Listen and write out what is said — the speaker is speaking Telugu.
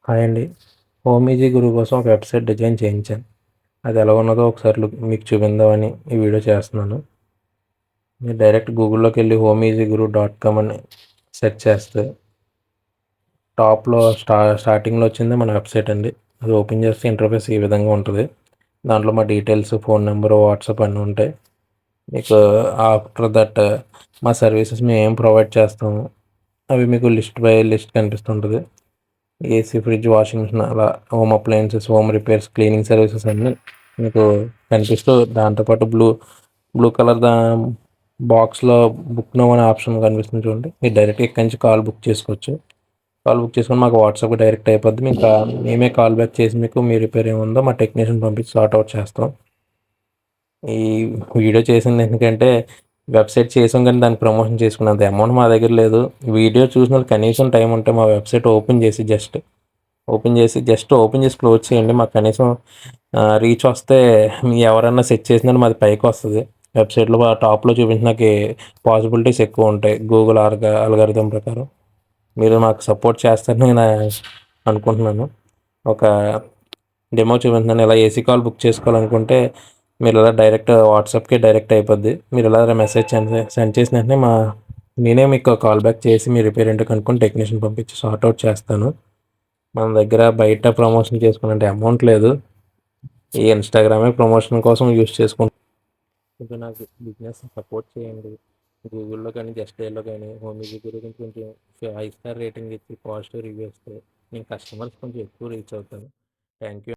హాయ్ అండి. హోమ్ ఈజీ గురువు కోసం ఒక వెబ్సైట్ డిజైన్ చేయించాను. అది ఎలా ఉన్నదో ఒకసారి మీకు చూపిందామని ఈ వీడియో చేస్తున్నాను. మీరు డైరెక్ట్ గూగుల్లోకి వెళ్ళి homeeasyGuru.com అని సెర్చ్ చేస్తే టాప్లో స్టార్టింగ్లో వచ్చింది మన వెబ్సైట్ అండి. అది ఓపెన్ చేస్తే ఇంటర్ఫేస్ ఈ విధంగా ఉంటుంది. దాంట్లో మా డీటెయిల్స్, ఫోన్ నెంబరు, వాట్సాప్ అన్నీ ఉంటాయి. మీకు ఆఫ్టర్ దట్ మా సర్వీసెస్ మేము ఏం ప్రొవైడ్ చేస్తాము అవి మీకు లిస్ట్ బై లిస్ట్ కనిపిస్తుంటుంది. ఏసీ, ఫ్రిడ్జ్, వాషింగ్ మిషన్, అలా home appliances, home repairs, cleaning services అన్నీ మీకు కనిపిస్తూ దాంతోపాటు బ్లూ కలర్ బాక్స్లో బుక్ నో అనే ఆప్షన్ కనిపిస్తుంది చూడండి. మీరు డైరెక్ట్గా ఇక్కడి నుంచి కాల్ బుక్ చేసుకోవచ్చు. కాల్ బుక్ చేసుకొని మాకు వాట్సాప్ డైరెక్ట్ అయిపోద్ది. మీకు మేమే కాల్ బ్యాక్ చేసి మీకు మీ రిపేర్ ఏముందో మా టెక్నీషియన్ పంపించి సార్ట్ అవుట్ చేస్తాం. ఈ వీడియో చేసింది ఎందుకంటే వెబ్సైట్ చేసాం కానీ దాన్ని ప్రమోషన్ చేసుకున్నంత అమౌంట్ మా దగ్గర లేదు. వీడియో చూసిన కనీసం టైం ఉంటే మా వెబ్సైట్ ఓపెన్ చేసి క్లోజ్ చేయండి. మాకు కనీసం రీచ్ వస్తే మీ ఎవరన్నా సెట్ చేసిన మాది పైకి వస్తుంది. వెబ్సైట్లో టాప్లో చూపించడానికి పాసిబిలిటీస్ ఎక్కువ ఉంటాయి గూగుల్ అల్గారిథం ప్రకారం. మీరు మాకు సపోర్ట్ చేస్తారని నేను అనుకుంటున్నాను. ఒక డెమో చూపించాను. ఇలా ఏసీ కాల్ బుక్ చేసుకోవాలనుకుంటే మీరు ఇలా డైరెక్ట్ వాట్సాప్కి డైరెక్ట్ అయిపోద్ది. మీరు ఇలా మెసేజ్ సెండ్ చేసిన వెంటనే నేనే మీకు కాల్ బ్యాక్ చేసి మీ రిపేర్ ఏంటో కనుక్కొని టెక్నీషియన్ పంపించి సార్ట్ అవుట్ చేస్తాను. మన దగ్గర బయట ప్రమోషన్ చేసుకునే అమౌంట్ లేదు. ఈ ఇన్స్టాగ్రామే ప్రమోషన్ కోసం యూస్ చేసుకుంటాను. కొంచెం నాకు బిజినెస్ సపోర్ట్ చేయండి. గూగుల్లో కానీ జస్ట్‌లో కానీ హోమ్ ఈజీ గురించి కొంచెం 5 స్టార్ రేటింగ్ ఇచ్చి పాజిటివ్ రివ్యూ ఇస్తే నేను కస్టమర్స్ కొంచెం ఎక్కువ రీచ్ అవుతాను. Thank you.